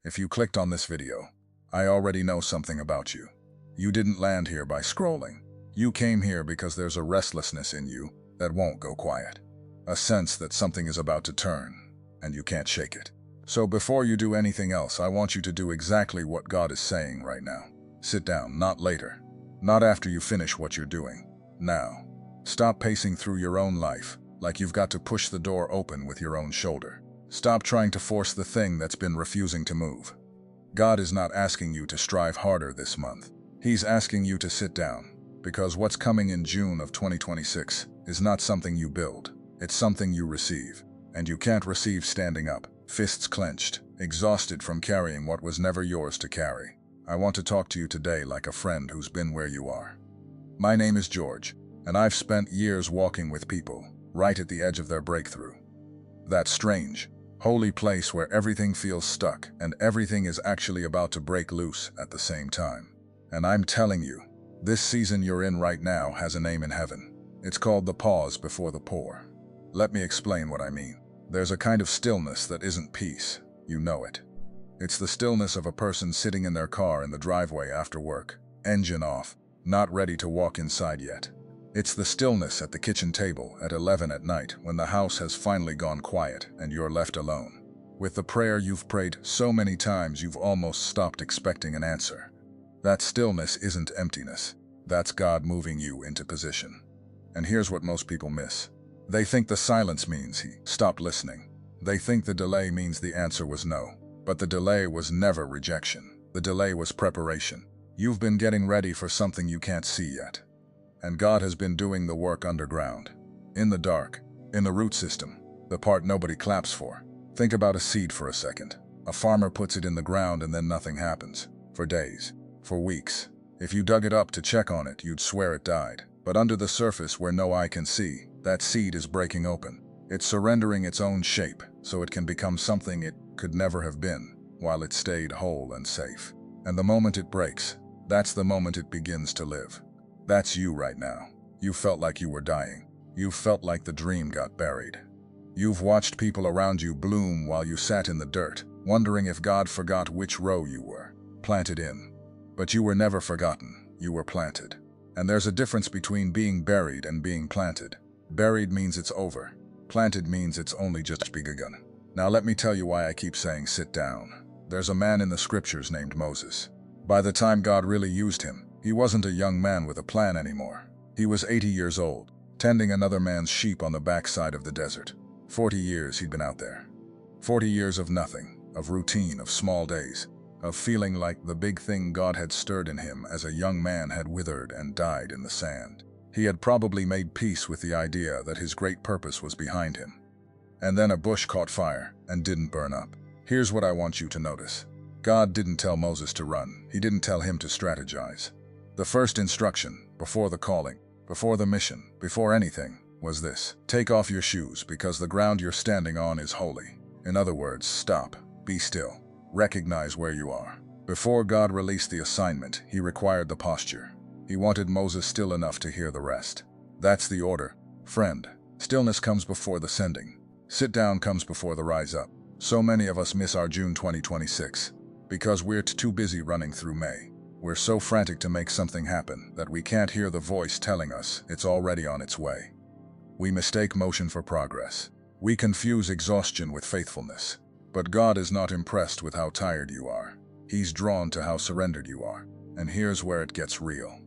If you clicked on this video, I already know something about you. You didn't land here by scrolling. You came here because there's a restlessness in you that won't go quiet. A sense that something is about to turn, and you can't shake it. So before you do anything else, I want you to do exactly what God is saying right now. Sit down, not later. Not after you finish what you're doing. Now. Stop pacing through your own life like you've got to push the door open with your own shoulder. Stop trying to force the thing that's been refusing to move. God is not asking you to strive harder this month. He's asking you to sit down, because what's coming in June of 2026 is not something you build. It's something you receive. And you can't receive standing up, fists clenched, exhausted from carrying what was never yours to carry. I want to talk to you today like a friend who's been where you are. My name is George, and I've spent years walking with people right at the edge of their breakthrough. That strange, holy place where everything feels stuck and everything is actually about to break loose at the same time. And I'm telling you, this season you're in right now has a name in heaven. It's called the pause before the pour. Let me explain what I mean. There's a kind of stillness that isn't peace. You know it. It's the stillness of a person sitting in their car in the driveway after work, engine off, not ready to walk inside yet. It's the stillness at the kitchen table at 11 at night when the house has finally gone quiet and you're left alone, with the prayer you've prayed so many times you've almost stopped expecting an answer. That stillness isn't emptiness. That's God moving you into position. And here's what most people miss. They think the silence means he stopped listening. They think the delay means the answer was no. But the delay was never rejection. The delay was preparation. You've been getting ready for something you can't see yet. And God has been doing the work underground, in the dark, in the root system, the part nobody claps for. Think about a seed for a second. A farmer puts it in the ground and then nothing happens. For days, for weeks. If you dug it up to check on it, you'd swear it died. But under the surface where no eye can see, that seed is breaking open. It's surrendering its own shape so it can become something it could never have been while it stayed whole and safe. And the moment it breaks, that's the moment it begins to live. That's you right now. You felt like you were dying. You felt like the dream got buried. You've watched people around you bloom while you sat in the dirt, wondering if God forgot which row you were planted in. But you were never forgotten. You were planted. And there's a difference between being buried and being planted. Buried means it's over. Planted means it's only just begun. Now let me tell you why I keep saying sit down. There's a man in the scriptures named Moses. By the time God really used him, he wasn't a young man with a plan anymore. He was 80 years old, tending another man's sheep on the backside of the desert. 40 years he'd been out there. 40 years of nothing, of routine, of small days, of feeling like the big thing God had stirred in him as a young man had withered and died in the sand. He had probably made peace with the idea that his great purpose was behind him. And then a bush caught fire and didn't burn up. Here's what I want you to notice. God didn't tell Moses to run. He didn't tell him to strategize. The first instruction, before the calling, before the mission, before anything, was this: take off your shoes because the ground you're standing on is holy. In other words, stop, be still, recognize where you are. Before God released the assignment, he required the posture. He wanted Moses still enough to hear the rest. That's the order, friend. Stillness comes before the sending. Sit down comes before the rise up. So many of us miss our June 2026 because we're too busy running through May. We're so frantic to make something happen that we can't hear the voice telling us it's already on its way. We mistake motion for progress. We confuse exhaustion with faithfulness. But God is not impressed with how tired you are. He's drawn to how surrendered you are. And here's where it gets real.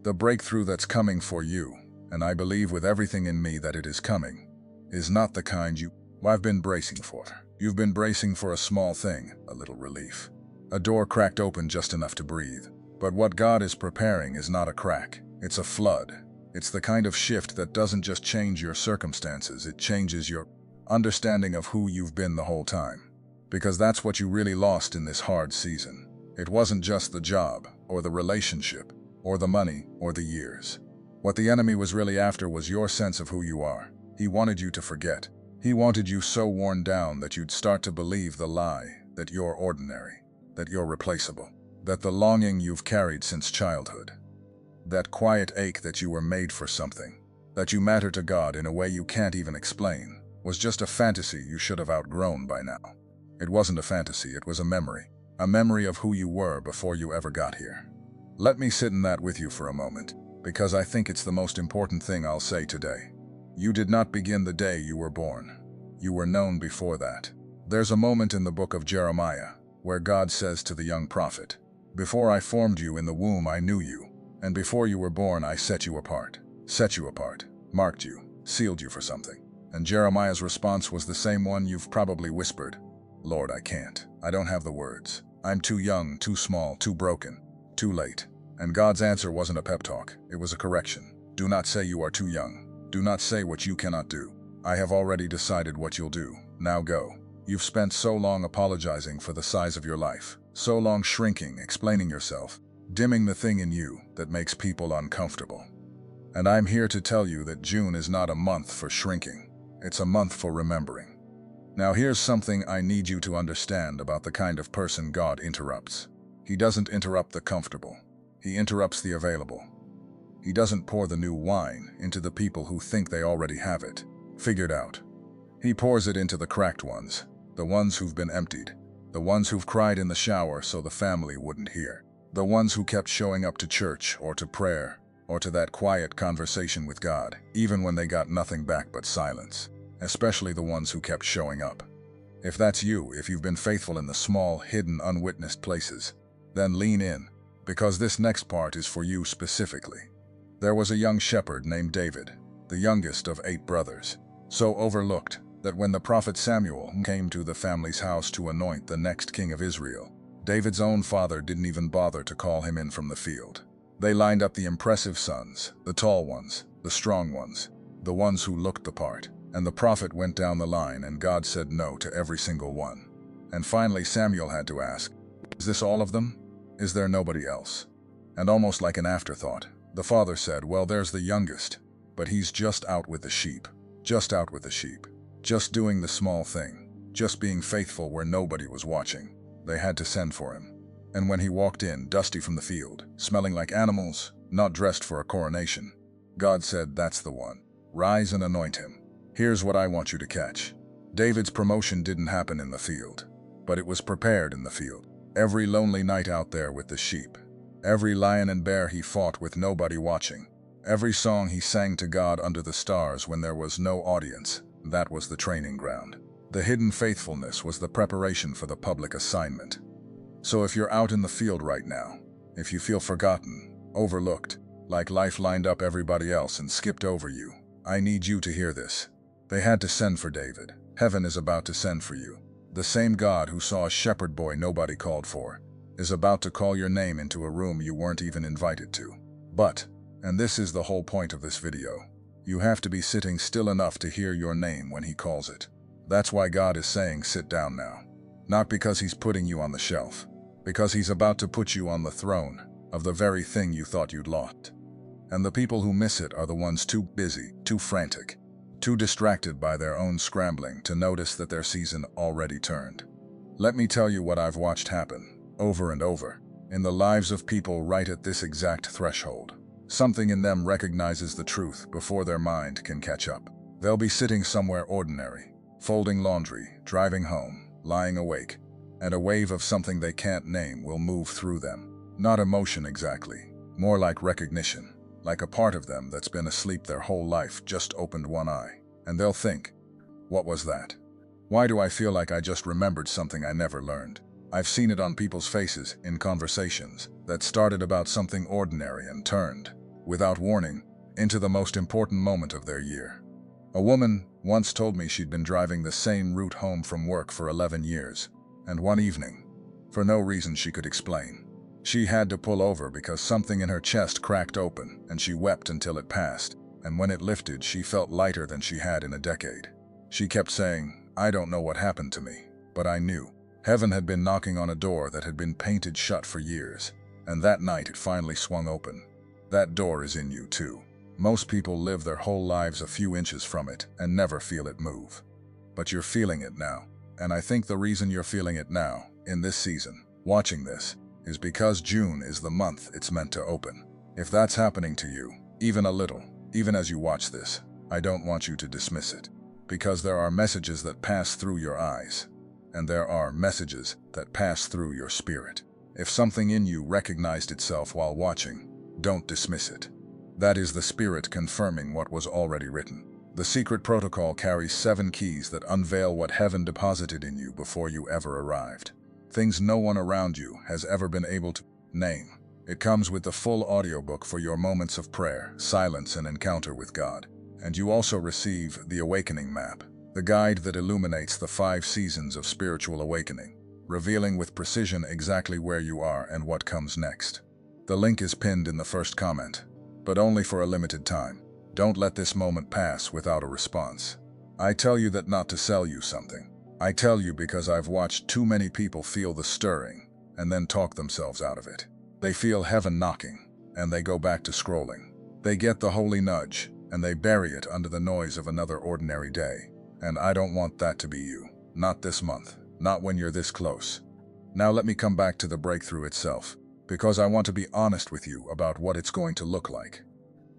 The breakthrough that's coming for you, and I believe with everything in me that it is coming, is not the kind I've been bracing for. You've been bracing for a small thing, a little relief. A door cracked open just enough to breathe. But what God is preparing is not a crack, it's a flood. It's the kind of shift that doesn't just change your circumstances, it changes your understanding of who you've been the whole time. Because that's what you really lost in this hard season. It wasn't just the job, or the relationship, or the money, or the years. What the enemy was really after was your sense of who you are. He wanted you to forget. He wanted you so worn down that you'd start to believe the lie that you're ordinary, that you're replaceable. That the longing you've carried since childhood, that quiet ache that you were made for something, that you matter to God in a way you can't even explain, was just a fantasy you should have outgrown by now. It wasn't a fantasy, it was a memory. a memory of who you were before you ever got here. Let me sit in that with you for a moment, because I think it's the most important thing I'll say today. You did not begin the day you were born. You were known before that. There's a moment in the book of Jeremiah where God says to the young prophet, "Before I formed you in the womb I knew you, and before you were born I set you apart, marked you, sealed you for something." And Jeremiah's response was the same one you've probably whispered. "Lord, I can't. I don't have the words. I'm too young, too small, too broken, too late." And God's answer wasn't a pep talk, it was a correction. Do not say you are too young. Do not say what you cannot do. I have already decided what you'll do. Now go. You've spent so long apologizing for the size of your life, so long shrinking, explaining yourself, dimming the thing in you that makes people uncomfortable. And I'm here to tell you that June is not a month for shrinking. It's a month for remembering. Now here's something I need you to understand about the kind of person God interrupts. He doesn't interrupt the comfortable. He interrupts the available. He doesn't pour the new wine into the people who think they already have it figured out. He pours it into the cracked ones, the ones who've been emptied, the ones who've cried in the shower so the family wouldn't hear, the ones who kept showing up to church or to prayer or to that quiet conversation with God, even when they got nothing back but silence, especially the ones who kept showing up. If that's you, if you've been faithful in the small, hidden, unwitnessed places, then lean in, because this next part is for you specifically. There was a young shepherd named David, the youngest of 8 brothers, so overlooked that when the prophet Samuel came to the family's house to anoint the next king of Israel, David's own father didn't even bother to call him in from the field. They lined up the impressive sons, the tall ones, the strong ones, the ones who looked the part, and the prophet went down the line and God said no to every single one. And finally Samuel had to ask, "Is this all of them? Is there nobody else?" And almost like an afterthought, the father said, "Well, there's the youngest, but he's just out with the sheep, just out with the sheep, just doing the small thing, just being faithful where nobody was watching." They had to send for him. And when he walked in, dusty from the field, smelling like animals, not dressed for a coronation, God said, "That's the one. Rise and anoint him." Here's what I want you to catch. David's promotion didn't happen in the field, but it was prepared in the field. Every lonely night out there with the sheep, every lion and bear he fought with nobody watching, every song he sang to God under the stars when there was no audience, that was the training ground. The hidden faithfulness was the preparation for the public assignment. So if you're out in the field right now, if you feel forgotten, overlooked, like life lined up everybody else and skipped over you, I need you to hear this. They had to send for David. Heaven is about to send for you. The same God who saw a shepherd boy nobody called for is about to call your name into a room you weren't even invited to. But, and this is the whole point of this video, you have to be sitting still enough to hear your name when he calls it. That's why God is saying sit down now. Not because he's putting you on the shelf, because he's about to put you on the throne of the very thing you thought you'd lost. And the people who miss it are the ones too busy, too frantic, too distracted by their own scrambling to notice that their season already turned. Let me tell you what I've watched happen, over and over, in the lives of people right at this exact threshold. Something in them recognizes the truth before their mind can catch up. They'll be sitting somewhere ordinary, folding laundry, driving home, lying awake, and a wave of something they can't name will move through them. Not emotion exactly, more like recognition. Like a part of them that's been asleep their whole life just opened one eye, and they'll think, what was that? Why do I feel like I just remembered something I never learned? I've seen it on people's faces in conversations that started about something ordinary and turned, without warning, into the most important moment of their year. A woman once told me she'd been driving the same route home from work for 11 years, and one evening, for no reason she could explain, she had to pull over because something in her chest cracked open, and she wept until it passed, and when it lifted, she felt lighter than she had in a decade. She kept saying, "I don't know what happened to me, but I knew." Heaven had been knocking on a door that had been painted shut for years, and that night it finally swung open. That door is in you too. Most people live their whole lives a few inches from it and never feel it move. But you're feeling it now, and I think the reason you're feeling it now, in this season, watching this, is because June is the month it's meant to open. If that's happening to you, even a little, even as you watch this, I don't want you to dismiss it, because there are messages that pass through your eyes. and there are messages that pass through your spirit. If something in you recognized itself while watching, don't dismiss it. That is the spirit confirming what was already written. The secret protocol carries 7 keys that unveil what heaven deposited in you before you ever arrived. Things no one around you has ever been able to name. It comes with the full audiobook for your moments of prayer, silence, and encounter with God. And you also receive the Awakening Map, the guide that illuminates the 5 seasons of spiritual awakening, revealing with precision exactly where you are and what comes next. The link is pinned in the first comment, but only for a limited time. Don't let this moment pass without a response. I tell you that not to sell you something. I tell you because I've watched too many people feel the stirring and then talk themselves out of it. They feel heaven knocking, and they go back to scrolling. They get the holy nudge, and they bury it under the noise of another ordinary day. And I don't want that to be you. Not this month. Not when you're this close. Now let me come back to the breakthrough itself, because I want to be honest with you about what it's going to look like.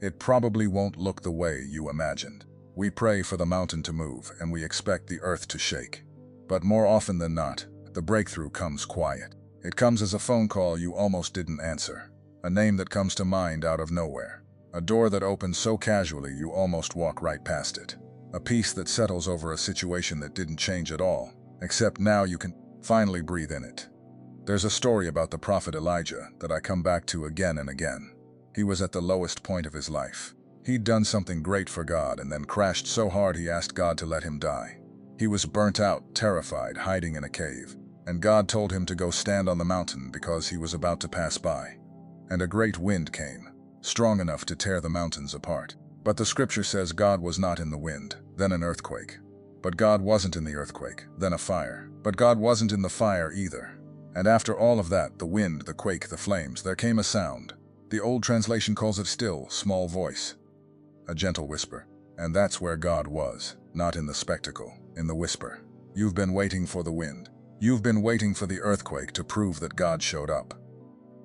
It probably won't look the way you imagined. We pray for the mountain to move, and we expect the earth to shake. But more often than not, the breakthrough comes quiet. It comes as a phone call you almost didn't answer, a name that comes to mind out of nowhere, a door that opens so casually you almost walk right past it, a peace that settles over a situation that didn't change at all, except now you can finally breathe in it. There's a story about the prophet Elijah that I come back to again and again. He was at the lowest point of his life. He'd done something great for God and then crashed so hard he asked God to let him die. He was burnt out, terrified, hiding in a cave. And God told him to go stand on the mountain because he was about to pass by. And a great wind came, strong enough to tear the mountains apart. But the scripture says God was not in the wind, then an earthquake. But God wasn't in the earthquake, then a fire. But God wasn't in the fire either. And after all of that, the wind, the quake, the flames, there came a sound. The old translation calls it still, small voice. A gentle whisper. And that's where God was, not in the spectacle, in the whisper. You've been waiting for the wind. You've been waiting for the earthquake to prove that God showed up.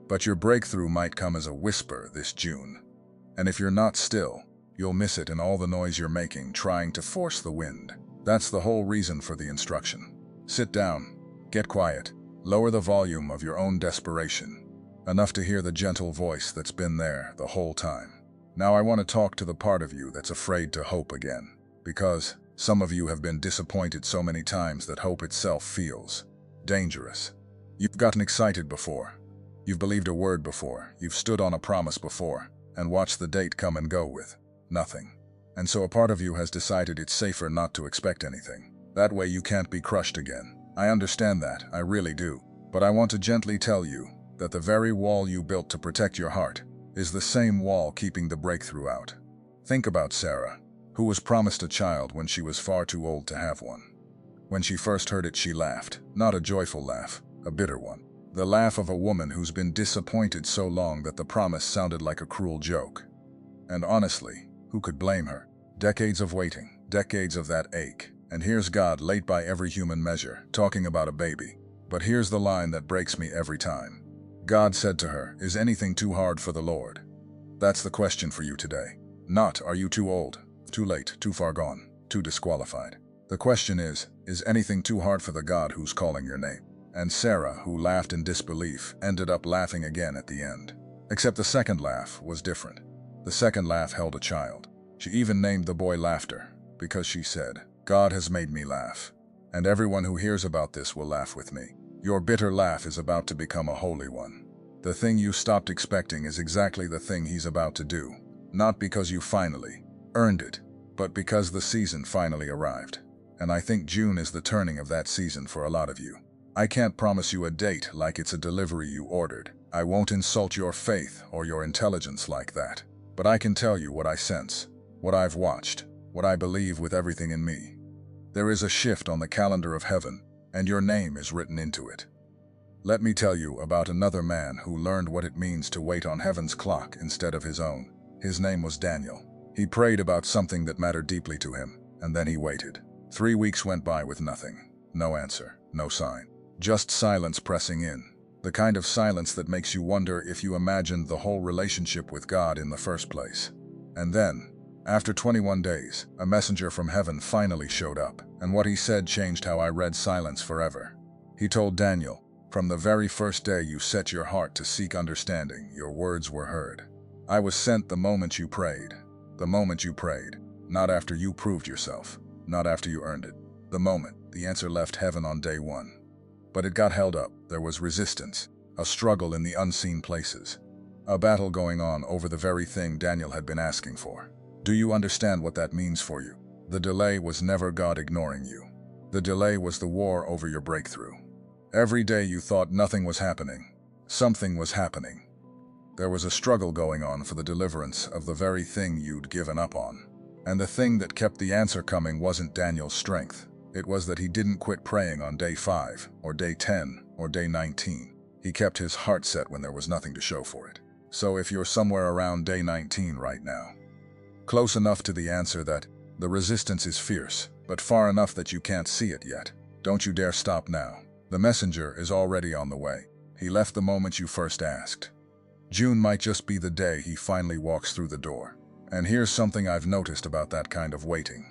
But your breakthrough might come as a whisper this June. And if you're not still, you'll miss it in all the noise you're making trying to force the wind. That's the whole reason for the instruction. Sit down, get quiet, lower the volume of your own desperation, enough to hear the gentle voice that's been there the whole time. Now I want to talk to the part of you that's afraid to hope again, because some of you have been disappointed so many times that hope itself feels dangerous. You've gotten excited before. You've believed a word before. You've stood on a promise before and watched the date come and go with nothing. And so a part of you has decided it's safer not to expect anything. That way you can't be crushed again. I understand that, I really do. But I want to gently tell you that the very wall you built to protect your heart is the same wall keeping the breakthrough out. Think about Sarah, who was promised a child when she was far too old to have one. When she first heard it, she laughed, not a joyful laugh, a bitter one. The laugh of a woman who's been disappointed so long that the promise sounded like a cruel joke. And honestly, who could blame her? Decades of waiting, decades of that ache. And here's God, late by every human measure, talking about a baby. But here's the line that breaks me every time. God said to her, "Is anything too hard for the Lord?" That's the question for you today. Not, are you too old, too late, too far gone, too disqualified. The question is anything too hard for the God who's calling your name? And Sarah, who laughed in disbelief, ended up laughing again at the end. Except the second laugh was different. The second laugh held a child. She even named the boy Laughter, because she said, "God has made me laugh. And everyone who hears about this will laugh with me." Your bitter laugh is about to become a holy one. The thing you stopped expecting is exactly the thing He's about to do. Not because you finally earned it, but because the season finally arrived. And I think June is the turning of that season for a lot of you. I can't promise you a date like it's a delivery you ordered. I won't insult your faith or your intelligence like that. But I can tell you what I sense, what I've watched, what I believe with everything in me. There is a shift on the calendar of heaven, and your name is written into it. Let me tell you about another man who learned what it means to wait on heaven's clock instead of his own. His name was Daniel. He prayed about something that mattered deeply to him, and then he waited. 3 weeks went by with nothing. No answer, no sign. Just silence pressing in. The kind of silence that makes you wonder if you imagined the whole relationship with God in the first place. And then, After 21 days, a messenger from heaven finally showed up, and what he said changed how I read silence forever. He told Daniel, "From the very first day you set your heart to seek understanding, your words were heard. I was sent the moment you prayed. The moment you prayed, not after you proved yourself, not after you earned it. The moment the answer left heaven on day one. But it got held up. There was resistance, a struggle in the unseen places, a battle going on over the very thing Daniel had been asking for. Do you understand what that means for you? The delay was never God ignoring you. The delay was the war over your breakthrough. Every day you thought nothing was happening, something was happening. There was a struggle going on for the deliverance of the very thing you'd given up on. And the thing that kept the answer coming wasn't Daniel's strength. It was that he didn't quit praying on day 5, or day 10, or day 19. He kept his heart set when there was nothing to show for it. So if you're somewhere around day 19 right now, close enough to the answer that the resistance is fierce, but far enough that you can't see it yet, don't you dare stop now. The messenger is already on the way. He left the moment you first asked. June might just be the day he finally walks through the door. And here's something I've noticed about that kind of waiting.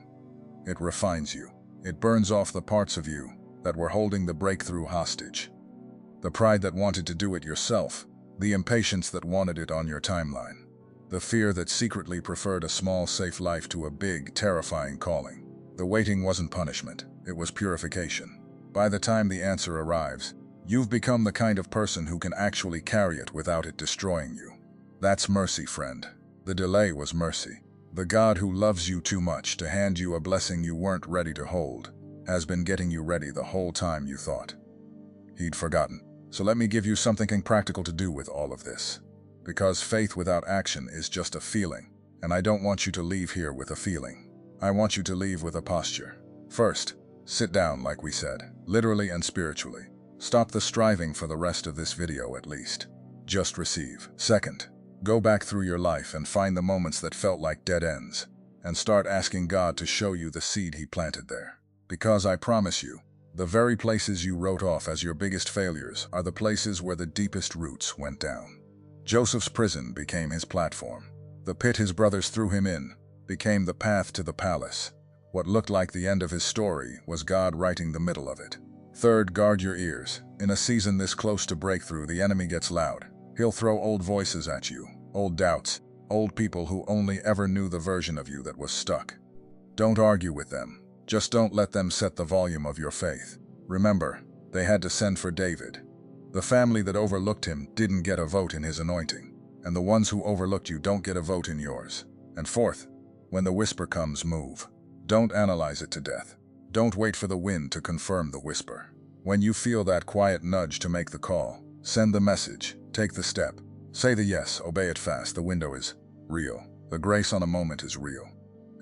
It refines you. It burns off the parts of you that were holding the breakthrough hostage. The pride that wanted to do it yourself, the impatience that wanted it on your timeline, the fear that secretly preferred a small, safe life to a big, terrifying calling. The waiting wasn't punishment, it was purification. By the time the answer arrives, you've become the kind of person who can actually carry it without it destroying you. That's mercy, friend. The delay was mercy. The God who loves you too much to hand you a blessing you weren't ready to hold has been getting you ready the whole time you thought he'd forgotten. So let me give you something practical to do with all of this. Because faith without action is just a feeling, and I don't want you to leave here with a feeling. I want you to leave with a posture. First, sit down like we said, literally and spiritually. Stop the striving for the rest of this video at least. Just receive. Second, go back through your life and find the moments that felt like dead ends, and start asking God to show you the seed He planted there. Because I promise you, the very places you wrote off as your biggest failures are the places where the deepest roots went down. Joseph's prison became his platform. The pit his brothers threw him in became the path to the palace. What looked like the end of his story was God writing the middle of it. Third, guard your ears. In a season this close to breakthrough, the enemy gets loud. He'll throw old voices at you, old doubts, old people who only ever knew the version of you that was stuck. Don't argue with them. Just don't let them set the volume of your faith. Remember, they had to send for David. The family that overlooked him didn't get a vote in his anointing, and the ones who overlooked you don't get a vote in yours. And fourth, when the whisper comes, move. Don't analyze it to death. Don't wait for the wind to confirm the whisper. When you feel that quiet nudge to make the call, send the message, take the step. Say the yes, obey it fast. The window is real. The grace on a moment is real.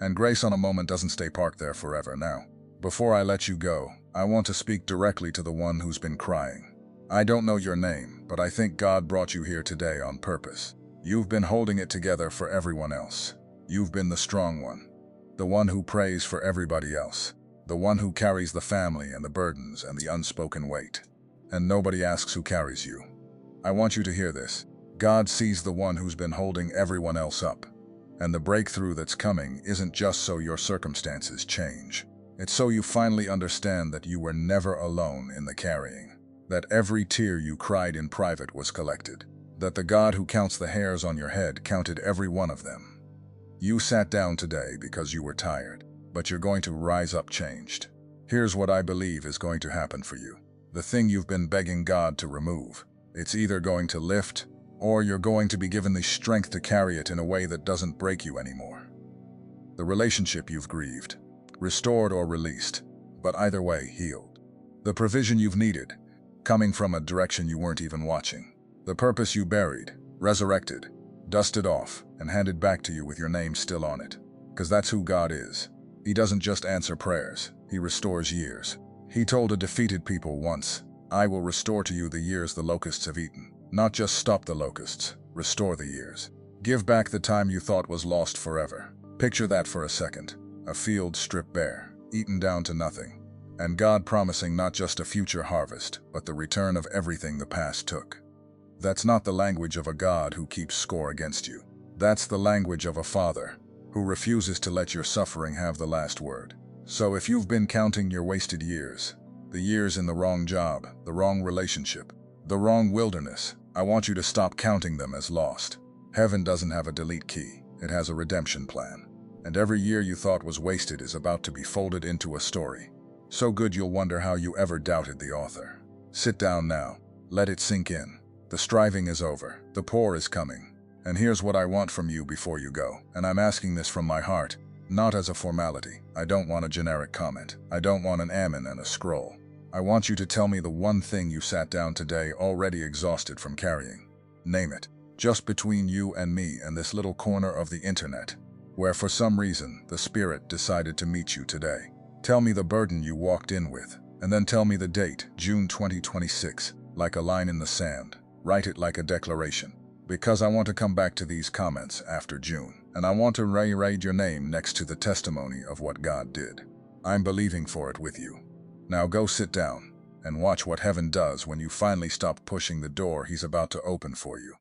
And grace on a moment doesn't stay parked there forever. Now, before I let you go, I want to speak directly to the one who's been crying. I don't know your name, but I think God brought you here today on purpose. You've been holding it together for everyone else. You've been the strong one, the one who prays for everybody else, the one who carries the family and the burdens and the unspoken weight. And nobody asks who carries you. I want you to hear this. God sees the one who's been holding everyone else up. And the breakthrough that's coming isn't just so your circumstances change. It's so you finally understand that you were never alone in the carrying. That every tear you cried in private was collected. That the God who counts the hairs on your head counted every one of them. You sat down today because you were tired, but you're going to rise up changed. Here's what I believe is going to happen for you. The thing you've been begging God to remove. It's either going to lift, or you're going to be given the strength to carry it in a way that doesn't break you anymore. The relationship you've grieved, restored or released, but either way, healed. The provision you've needed, coming from a direction you weren't even watching. The purpose you buried, resurrected, dusted off, and handed back to you with your name still on it. Because that's who God is. He doesn't just answer prayers, He restores years. He told a defeated people once, "I will restore to you the years the locusts have eaten." Not just stop the locusts, restore the years. Give back the time you thought was lost forever. Picture that for a second. A field stripped bare, eaten down to nothing. And God promising not just a future harvest, but the return of everything the past took. That's not the language of a God who keeps score against you. That's the language of a Father who refuses to let your suffering have the last word. So if you've been counting your wasted years, the years in the wrong job, the wrong relationship, the wrong wilderness, I want you to stop counting them as lost. Heaven doesn't have a delete key, it has a redemption plan. And every year you thought was wasted is about to be folded into a story. So good you'll wonder how you ever doubted the author. Sit down now, let it sink in. The striving is over, the pour is coming. And here's what I want from you before you go, and I'm asking this from my heart, not as a formality. I don't want a generic comment. I don't want an amen and a scroll. I want you to tell me the one thing you sat down today already exhausted from carrying. Name it. Just between you and me and this little corner of the internet, where for some reason the Spirit decided to meet you today. Tell me the burden you walked in with, and then tell me the date, June 2026, like a line in the sand. Write it like a declaration. Because I want to come back to these comments after June, and I want to read your name next to the testimony of what God did. I'm believing for it with you. Now go sit down and watch what heaven does when you finally stop pushing the door He's about to open for you.